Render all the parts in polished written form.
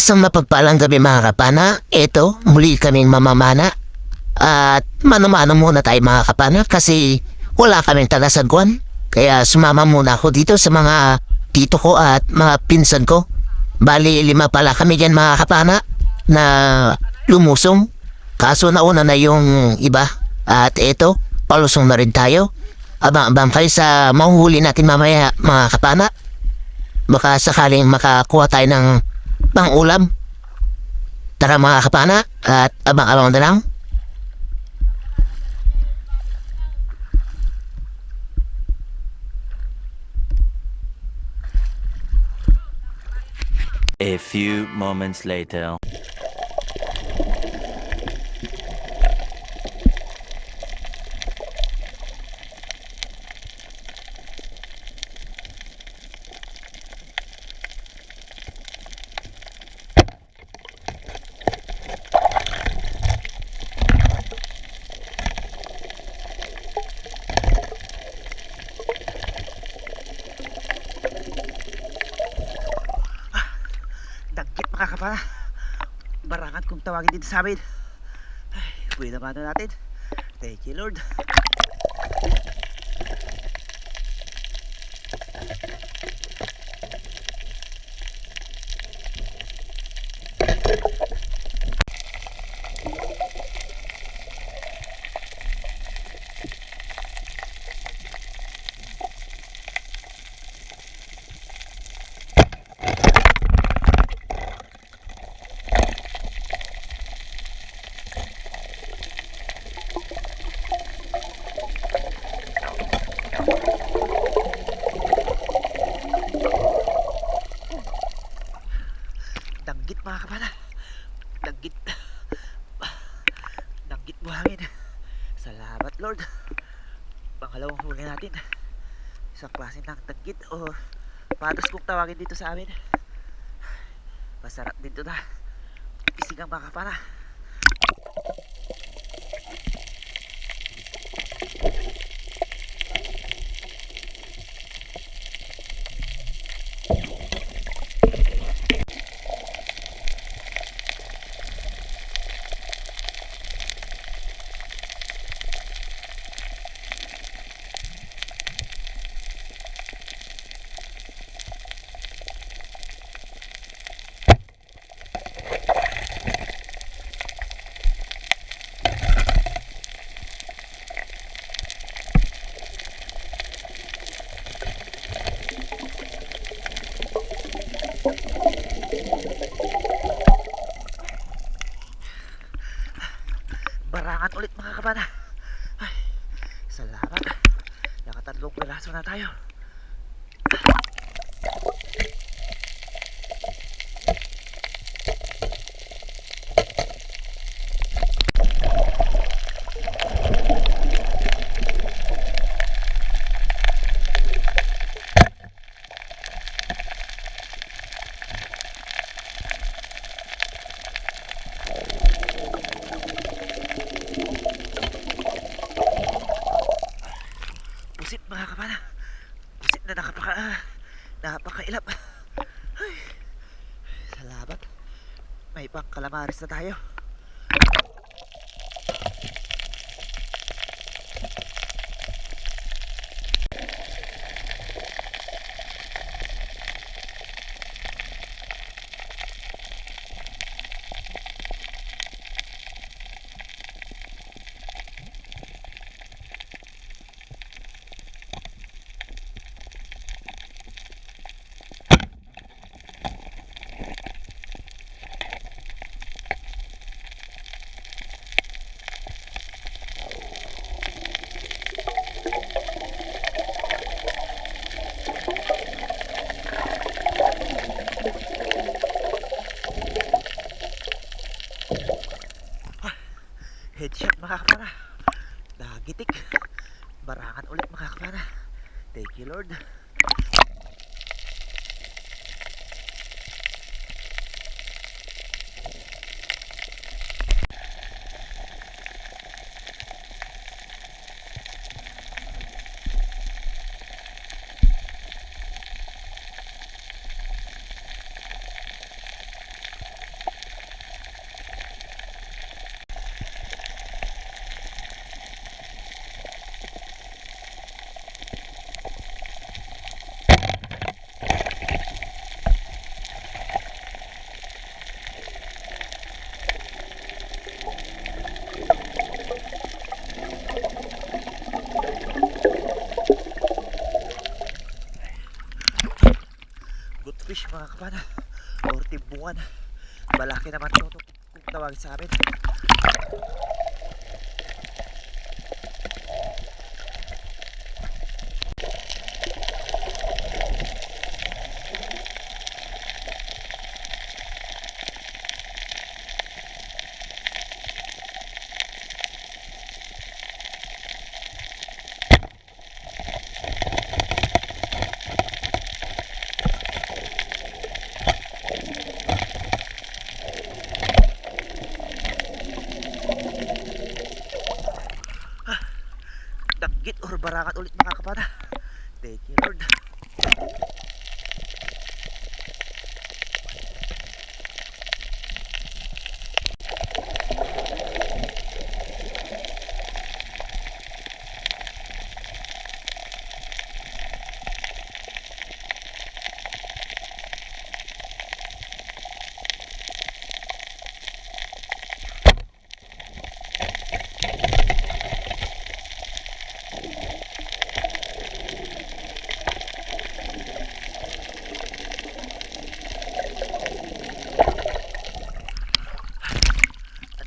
Isang mapagpalang gabi mga kapana. Ito, muli kaming mamamana. At mano-mano muna tayo mga kapana kasi wala kaming talasagwan. Kaya sumama muna ako dito sa mga tito ko at mga pinsan ko. Bali, 5 pala kami dyan mga kapana na lumusong. Kaso nauna na yung iba. At ito, palusong na rin tayo. Abang-abang kayo sa mahuhuli natin mamaya mga kapana. Baka sakaling makakuha tayo ng pang-ulam. Tara mga kapana at abang-abang na lang. A few moments later. Dagkit mga kapana. Barangan kung tawagin dito sa amin. Ay, buhay naman natin. Thank you Lord. Danggit mga kapana. Danggit. Danggit buhangin. Salamat Lord. Pangalawang huli natin. Isang klase ng danggit o patos kung tawagin dito sa amin. Masarap din to na. Pisigang mga kapana. Barangan ulit mga kapana. Ay, salamat. Nakatatlong piraso na tayo. Pusit mga kapana. Pusit na napakailap. Ay, salamat. May pang kalamaris na tayo. Headshot mga kapana. Nagitik. Barangan ulit mga kapana. Thank you Lord. Good fish mga kapana. Or timbungan. Malaki naman ito kung tawagin sa amin. Danggit or barangan ulit mga kapana. Thank you Lord.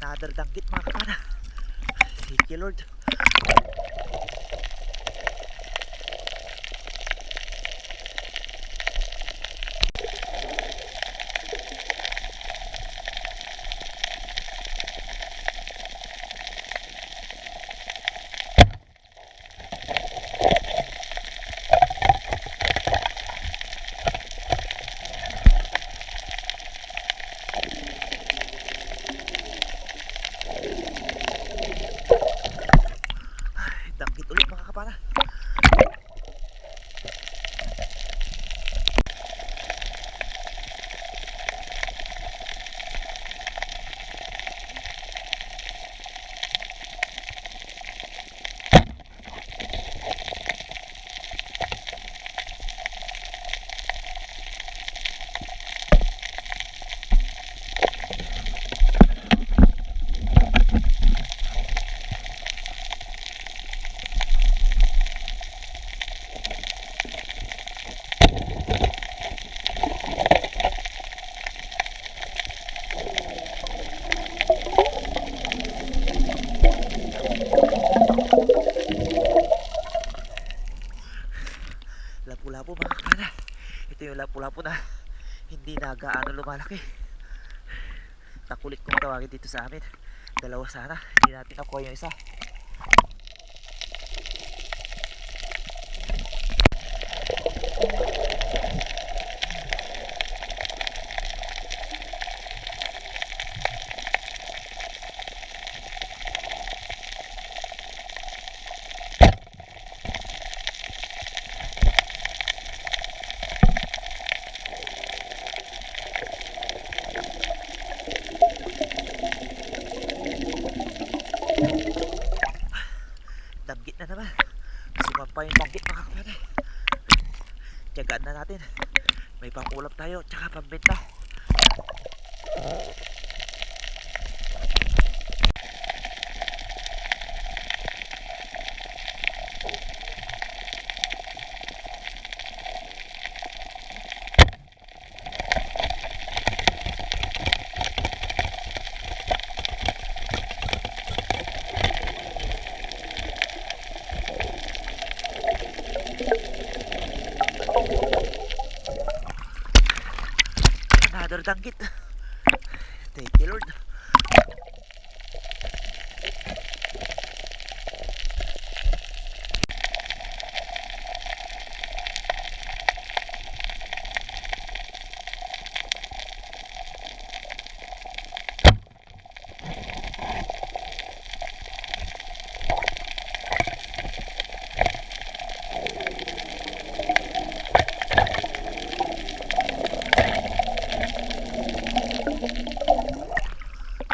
Another danggit mga kapana. Thank you Lord. Danggit ulit mga kapana. Lapu-lapu mga kapana. Ito yung lapu-lapu na hindi na gaano lumalaki. Takulit kung tawagin dito sa amin. Dalawa sana. Hindi natin nakuha yung isa. Danggit na naman. Sumampa yung danggit mga kapana. Tiyagaan na natin. May pangulam tayo tsaka pambenta. Another danggit. Thank you Lord.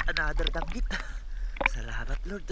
Another danggit. Salamat Lord.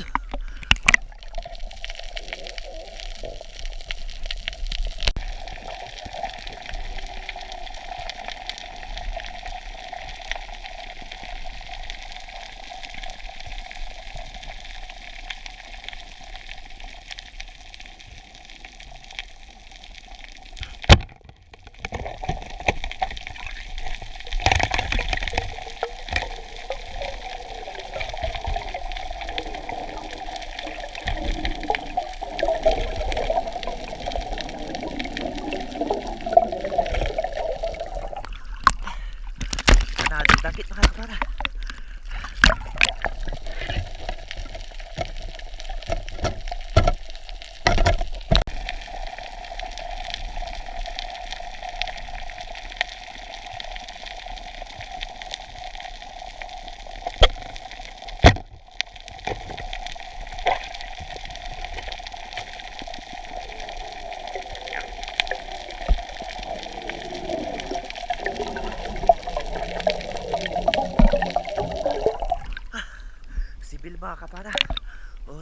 Dagit mga kapana. Sibil mga kapana. Or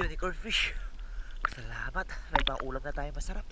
unicorn fish. Salamat. May pang ulam na tayo masarap.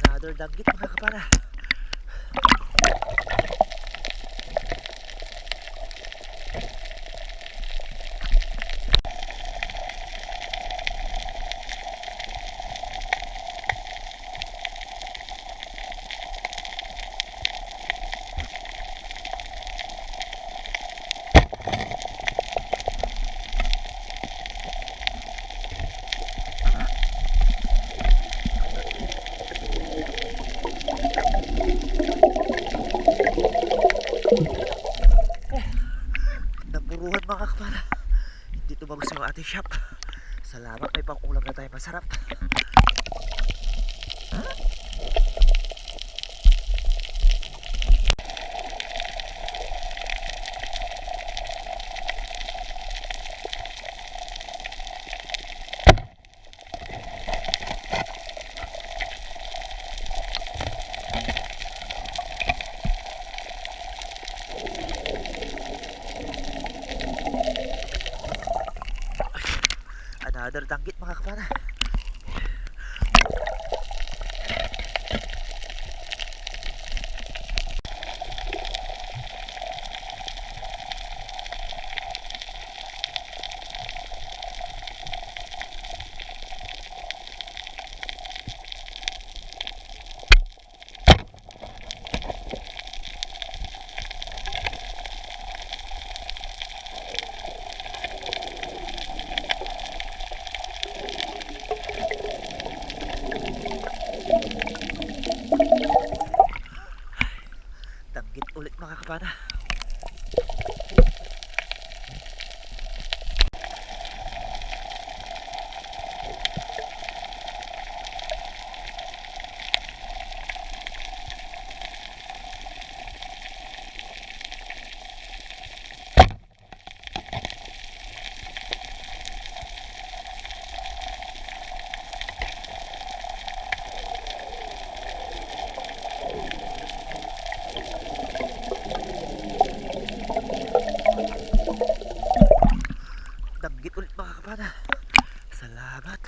Another danggit mga kapana. Napuruhan mga kapana. Hindi tumagos yung ating shop. Salamat, may pang ulam na tayo masarap. Another danggit mga kapana. Danggit ulit mga kapana. Danggit ulit mga kapana. Salamat.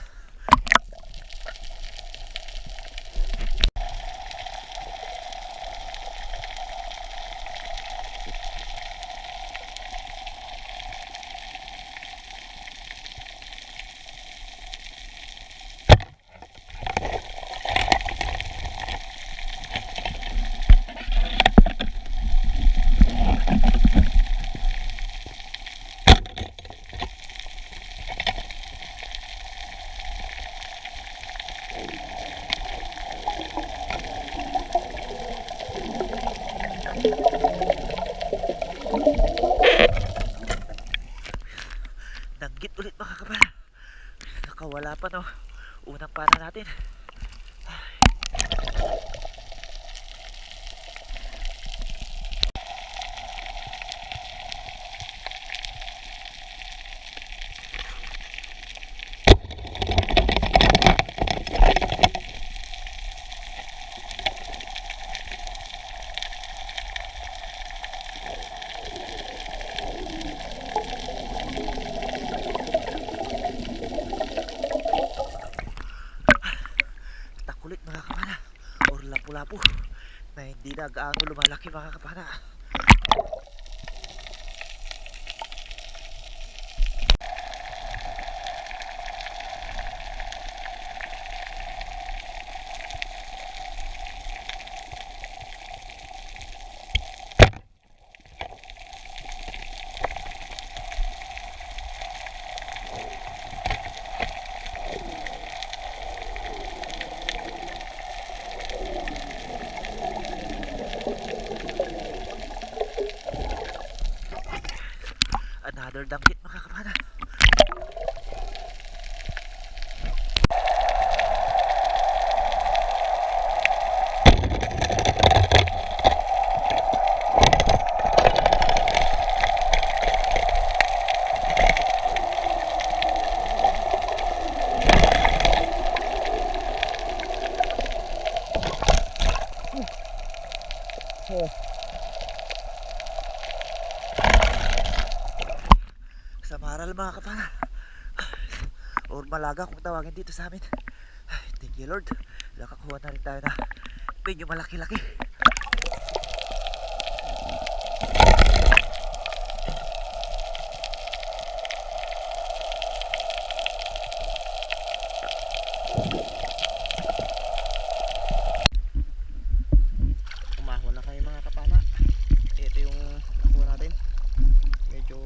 Danggit ulit mga kapana. Nakawala pa no. Unang pana natin. Takulit mga kapana. Or lapu-lapu. na hindi na gaano lumalaki mga kapana. Another danggit mga kapana. Sa maral mga kapana, or malaga kung tawagin dito sa amin. Thank you Lord, nakakuha na rin tayo na medyo malaki-laki. Umahon na kayo mga kapana. Ito yung nakuha natin, medyo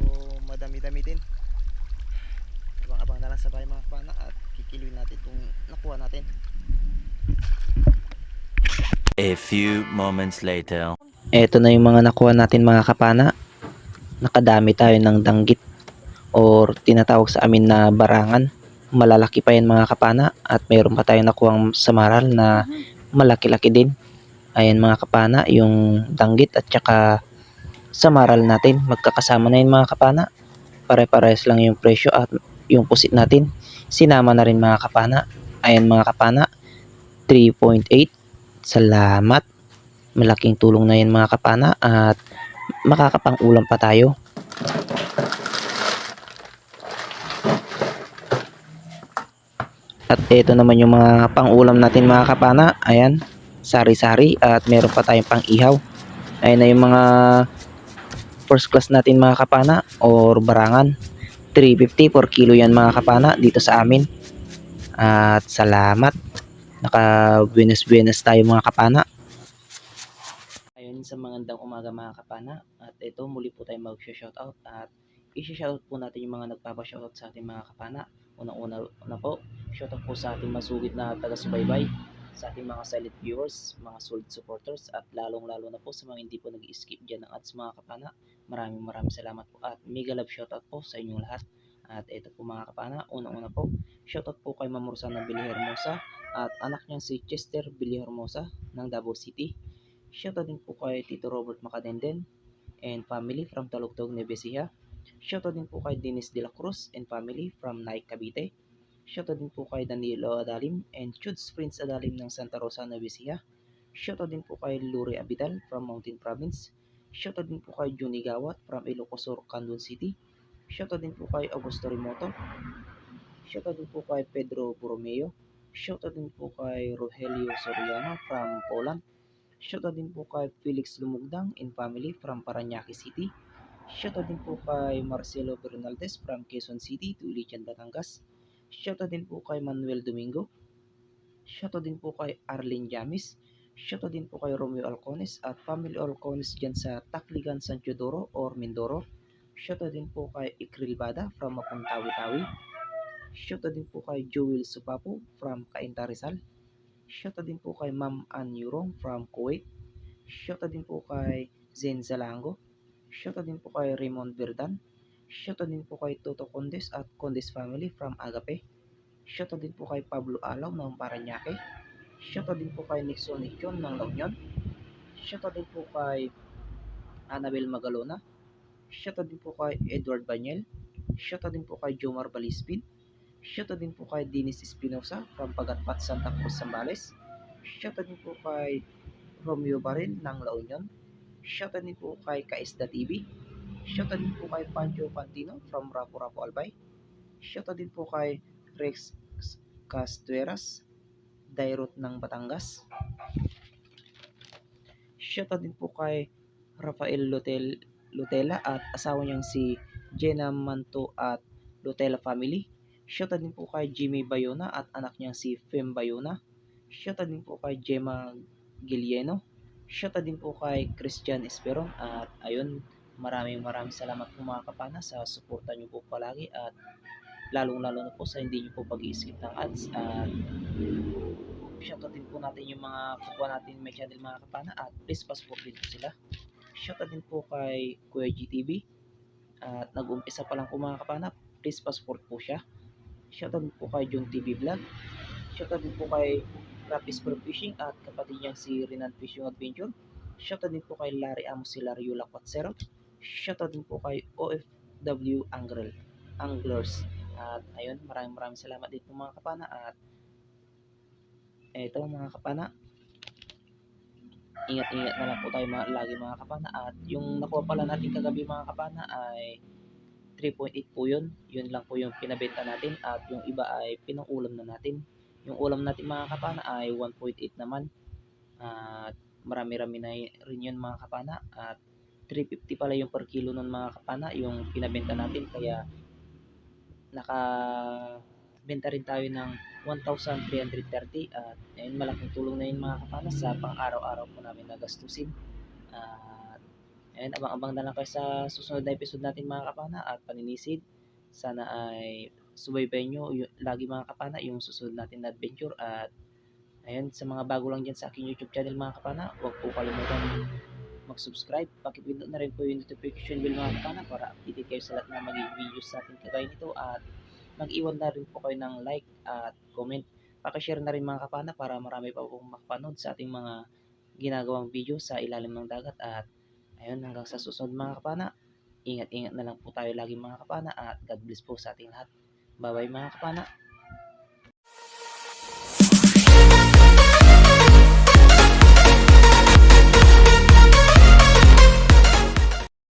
madami-dami din. Abang-abang na lang sa bahay mga kapana at kikiluin natin itong nakuha natin. A few moments later. Eto na yung mga nakuha natin mga kapana. Nakadami tayo ng danggit or tinatawag sa amin na barangan. Malalaki pa yan mga kapana at mayroon pa tayong nakuhang samaral na malaki-laki din. Ayan mga kapana, yung danggit at saka samaral natin. Magkakasama na yun mga kapana. Pare-parehas lang yung presyo at yung pusit natin. Sinama na rin mga kapana. Ayan mga kapana, 3.8. Salamat. Malaking tulong na yan mga kapana at makakapang-ulam pa tayo. At ito naman yung mga pang-ulam natin mga kapana. Ayan, sari-sari at meron pa tayong pang-ihaw. Ayan na yung mga first class natin mga kapana or barangan. 350 per kilo yan mga kapana dito sa amin. At salamat. Naka-buenas-buenas tayo mga kapana. Ayun, sa magandang umaga mga kapana. At ito muli po tayo mag-shoutout at i-shoutout po natin yung mga nagpapa-shoutout sa ating mga kapana. Unang-una na po, shoutout po sa ating masugid na taga-subaybay, sa ating mga silent viewers, mga solid supporters, at lalong-lalo na po sa mga hindi po nag-skip dyan ng ads mga kapana. Maraming salamat po at mega love shoutout po sa inyong lahat. At ito po mga kapana, unang-una po, shoutout po kay Ma'am Rosana Villahermosa at anak niyang si Chester Villahermosa ng Davao City. Shoutout din po kay Tito Robert Macadenden and family from Talugtog, Nueva Ecija. Shoutout din po kay Dennis De La Cruz and family from Naik, Cavite. Shoutout din po kay Danilo Adalim and Chuds Prince Adalim ng Santa Rosa, Nueva Ecija. Shoutout din po kay Luri Abidal from Mountain Province. Shoutout din po kay Juni Gawat from Ilocos Sur, Candon City. Shoutout din po kay Augusto Rimoto. Shoutout din po kay Pedro Borromeo. Shoutout din po kay Rogelio Soriano from Poland. Shoutout din po kay Felix Lumugdang and family from Parañaque City. Shoutout din po kay Marcelo Bernaldez from Quezon City to Ilijan, Batangas. Shoutout din po kay Manuel Domingo. Shoutout din po kay Arlene Jamis. Shoutout din po kay Romeo Alcones at family Alcones dyan sa Tacligan, San Teodoro or Mindoro. Shoutout din po kay Ikril Bada from Mapuntawi-Tawi. Shoutout din po kay Joel Supapo from Cainta, Rizal. Shoutout din po kay Ma'am Ann Yurong from Kuwait. Shoutout din po kay Zen Zalango. Shoutout din po kay Raymond Verdan. Shoutout din po kay Toto Condes at Condes family from Agape. Shoutout din po kay Pablo Alaw ng Parañaque. Shoutout din po kay Nixon Nichon ng La Union. Shoutout din po kay Annabel Magalona. Shoutout din po kay Edward Banyel. Shoutout din po kay Jomar Balispin. Shoutout din po kay Dennis Espinosa from Pagatpat, Santa Cruz, Zambales. Shoutout din po kay Romeo Baril ng La Union. Shoutout din po kay Kaisda TV. Shoutout din po kay Pancho Pantino from Rapu-Rapu, Albay. Shoutout din po kay Rex Castueras, Dairot ng Batangas. Shoutout din po kay Rafael Lutela at asawa niyang si Jenna Manto at Lutela family. Shoutout din po kay Jimmy Bayona at anak niyang si Fem Bayona. Shoutout din po kay Gemma Gilieno. Shoutout din po kay Christian Esperon at ayun, maraming salamat po mga kapana sa suporta niyo po palagi at lalong-lalo na po sa hindi niyo po pag-i-skip ng ads at shoutout din po natin yung mga kapwa natin may channel mga kapana at please pa-support din po sila. Shoutout din po kay Kuya GTV at nag-umpisa pa lang po mga kapana, please pa-support po siya. Shoutout din po kay Jung TV Vlog. Shoutout din po kay Rapis Pro Fishing at kapatid niyang si Renan Fishing Adventure. Shoutout din po kay Larry Amos si Larry Yula Quatsero. Shoutout din po kay OFW Anglers. At ayun, maraming salamat din po mga kapana at eto mga kapana, ingat-ingat na lang po tayo lagi mga kapana at yung nakuha pala natin kagabi mga kapana ay 3.8 po yun lang po yung pinabenta natin at yung iba ay pinang-ulam na natin. Yung ulam natin mga kapana ay 1.8 naman at marami-rami na rin yun mga kapana at 350 pala yung per kilo nun mga kapana yung pinabenta natin kaya nakabenta rin tayo ng 1,330 at ayun, malaking tulong na yun mga kapana sa pang araw-araw po namin na gastusin at ayun, abang-abang na lang kayo sa susunod na episode natin mga kapana at paninisid. Sana ay subaybayan nyo lagi mga kapana yung susunod natin na adventure at ayun, sa mga bago lang dyan sa aking YouTube channel mga kapana, huwag po kalimutan mag-subscribe. Pakipindot na rin po yung notification bell mga kapana para updated kayo sa lahat ng magiging videos natin kagaya nito at mag-iwan na rin po kayo ng like at comment. Pakishare na rin mga kapana para marami pa pong makapanood sa ating mga ginagawang video sa ilalim ng dagat at ayun, hanggang sa susunod mga kapana, ingat-ingat na lang po tayo lagi mga kapana at God bless po sa ating lahat. Bye bye mga kapana.